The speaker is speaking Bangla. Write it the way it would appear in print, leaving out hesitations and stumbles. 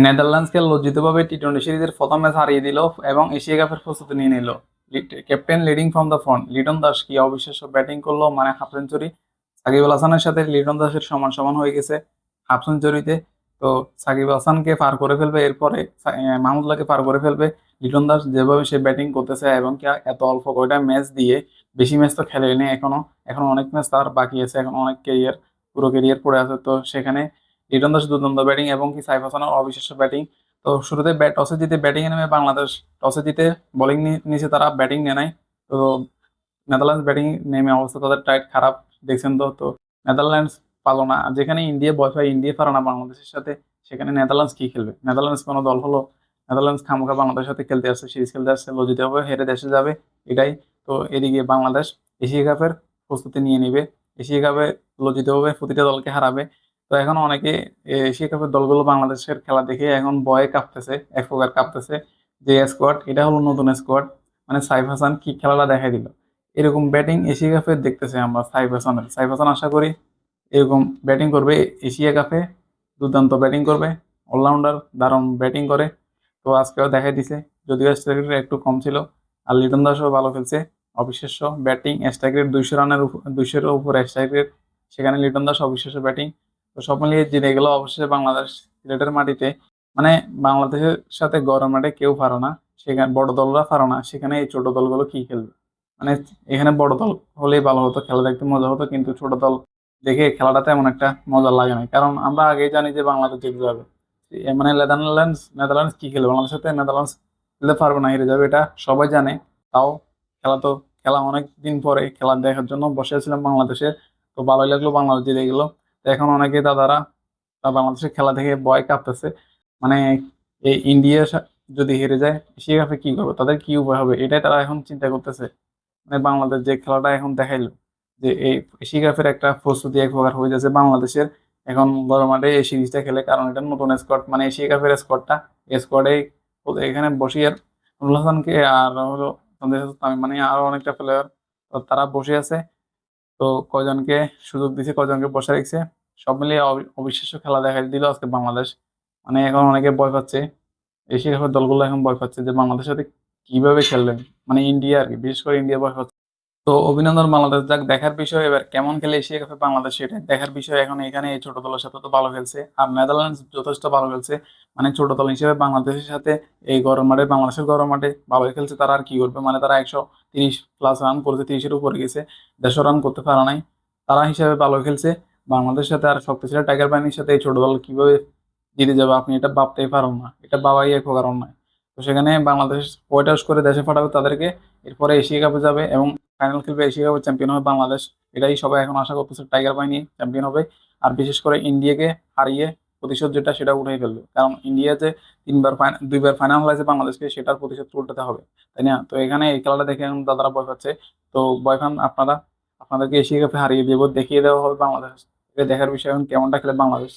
নেদারল্যান্ডসকে লজ্জিতভাবে টি-20 সিরিজের প্রথম ম্যাচ হারিয়ে দিল এবং এশিয়া কাপের প্রস্তুতি নিয়ে নিল। Captain leading from the front, Liton Das কি অবিশ্বাস্য ব্যাটিং করলো, মানে হাফ সেঞ্চুরি। সাকিব আল হাসানের সাথে লিটন দাসের সমান সমান হয়ে গেছে হাফ সেঞ্চুরিতে। তো সাকিব আল হাসানকে পার করে ফেলবে, এরপরে মাহমুদুল্লাহকে পার করে ফেলবে। লিটন দাস যেভাবে সে ব্যাটিং করতেছে এবং কি এত অল্প কয়টা ম্যাচ দিয়ে, বেশি ম্যাচ তো খেলেনি এখনো, এখনো অনেক ম্যাচ তার বাকি আছে, এখন অনেক ক্যারিয়ার, পুরো ক্যারিয়ার পড়ে আছে। তো সেখানে লিটন দাস দুর্দান্ত ব্যাটিং এবং কি সাইফ হাসানের অবিশ্বাস্য ব্যাটিং। তো শুরুতে টসে জিতে ব্যাটিং এ নেমে বাংলাদেশ টসে জিতে বোলিং নিচে, তারা ব্যাটিং নেয় নাই। তো নেদারল্যান্ডস ব্যাটিং নেমে অবস্থা তাদের টাইট খারাপ, দেখছেন তো। তো নেদারল্যান্ডস পারলো না, যেখানে ইন্ডিয়া ভয় পায়, ইন্ডিয়া পারে না বাংলাদেশের সাথে, সেখানে নেদারল্যান্ডস কি খেলবে? নেদারল্যান্ডস কোনো দল হলো? নেদারল্যান্ডস খামোখা বাংলাদেশের সাথে খেলতে আসছে, সিরিজ খেলতে আসছে, লজ্জিত হবে, হেরে দেশে যাবে, এটাই। তো এদিকে বাংলাদেশ এশিয়া কাপের প্রস্তুতি নিয়ে নিবে, এশিয়া কাপে লজ্জিত হবে, প্রতিটা দলকে হারাবে। তো এখন অনেকে এশিয়া কাপের দলগুলো বাংলাদেশের খেলা দেখে এখন ভয়ে কাঁপতেছে, এক প্রকার কাঁপতেছে, যে স্কোয়াড এটা হলো নতুন স্কোয়াড, মানে সাইফ হাসান কি খেলাটা দেখাই দিল। এরকম ব্যাটিং এশিয়া কাপে দেখতেছে আমরা সাইফ হাসানের। সাইফ হাসান আশা করি এরকম ব্যাটিং করবে এশিয়া কাপে, দুর্দান্ত ব্যাটিং করবে, অলরাউন্ডার, দারুণ ব্যাটিং করে। তো আজকেও দেখাই দিছে, যদিও স্ট্রাইক রেট একটু কম ছিল। আর লিটন দাসও ভালো খেলছে, অবিশ্বাস্য ব্যাটিং, স্ট্রাইক রেট 200 রানের উপর, 200-এর উপরে স্ট্রাইক রেট, সেখানে লিটন দাস অবিশ্বাস্য ব্যাটিং। তো সব মিলিয়ে জিতে গেল অবশেষে বাংলাদেশ সিলেটের মাটিতে। মানে বাংলাদেশের সাথে গরম মাঠে কেউ পারো না, সেখানে বড় দলরা পারো না, সেখানে এই ছোট দলগুলো কি খেলবে? মানে এখানে বড় দল হলেই ভালো হতো, খেলা দেখতে মজা হতো, কিন্তু ছোট দল দেখে খেলাটা তেমন একটা মজা লাগে না, কারণ আমরা আগেই জানি যে বাংলাদেশ জিতে যাবে। মানে নেদারল্যান্ডস নেদারল্যান্ডস কি খেলবে বাংলাদেশের সাথে? নেদারল্যান্ডস খেলতে পারবে না, হেরে যাবে, এটা সবাই জানে। তাও খেলা তো, খেলা অনেক দিন পরে খেলা দেখার জন্য বসে আছিলাম বাংলাদেশের। তো ভালোই লাগলো বাংলাদেশ জিতে গেল। তো এখন অনেকে দাদারা বাংলাদেশের খেলা দেখে ভয় কাঁপতেছে, মানে এই ইন্ডিয়া যদি হেরে যায় এশিয়া কাপে কি করবে, তাদের কি উপায় হবে, এটাই তারা এখন চিন্তা করতেছে। মানে বাংলাদেশ যে খেলাটা এখন দেখাইলো, যে এই এশিয়া কাপের একটা প্রস্তুতি এক প্রকার হয়ে যাচ্ছে বাংলাদেশের, এখন বড় মাঠে এই সিরিজটা খেলে, কারণ এটা নতুন স্কোয়াড, মানে এশিয়া কাপের স্কোয়াডটা, এই স্কোয়াডে এখানে বসিয়ে নুরুল হাসানকে আর হলো সন্দেশ তামিম, মানে আরো অনেকটা প্লেয়ার তারা বসে আছে। তো কয়জনকে সুযোগ দিছে, কয়জনকে বসে রাখছে, সব মিলিয়ে অবিশ্বাস্য খেলা দেখা দিল আজকে বাংলাদেশ। মানে এখন অনেকে ভয় পাচ্ছে, এশিয়া কাপের দলগুলো এখন ভয় পাচ্ছে যে বাংলাদেশের সাথে কিভাবে খেলবেন, মানে ইন্ডিয়া আর কি, বিশেষ করে ইন্ডিয়া ভয় পাচ্ছে। তো অভিনন্দন বাংলাদেশ, যাক দেখার বিষয় এবার কেমন খেলে এশিয়া কাপে বাংলাদেশ, সেটা দেখার বিষয়। এখন এখানে এই ছোট দলের সাথে তো ভালো খেলছে, আর নেদারল্যান্ডস যথেষ্ট ভালো খেলছে, মানে ছোট দল হিসেবে বাংলাদেশের সাথে এই গরম মাঠে, বাংলাদেশের গরম মাঠে ভালোই খেলছে। তারা আর কি করবে, মানে তারা 130+ রান করেছে, 30-এর উপরে গেছে, 150 রান করতে পারে নাই, তারা হিসেবে ভালো খেলছে। বাংলাদেশের সাথে আর শক্তিশালী টাইগার বাহিনীর সাথে এই ছোট দল কিভাবে জিতে যাবে, আপনি এটা ভাবতেই পারেন না, এটা ভাবাই এক প্রকার অন্যায়। তো সেখানে বাংলাদেশ পয়েন্ট আউট করে দেশে পাঠাবে তাদেরকে, এরপরে এশিয়া কাপে যাবে এবং ফাইনাল খেলবে, এশিয়া কাপের চ্যাম্পিয়ন হবে বাংলাদেশ। এটাই সবাই এখন আশা করতেছে, টাইগার বাহিনী চ্যাম্পিয়ন হবে। আর বিশেষ করে ইন্ডিয়াকে হারিয়ে প্রতিশোধ যেটা, সেটা উঠে ফেলবে, কারণ ইন্ডিয়া যে 2বার ফাইনাল হয়েছে বাংলাদেশকে, সেটার প্রতিশোধ উল্টাতে হবে, তাই না? তো এখানে এই খেলাটা দেখে এখন দাদারা ভয় পাচ্ছে। তো ভয় পান আপনারা, আপনাদেরকে এশিয়া কাপে হারিয়ে দেবো, দেখিয়ে দেওয়া হবে বাংলাদেশ। এটা দেখার বিষয় এখন কেমনটা খেলে বাংলাদেশ।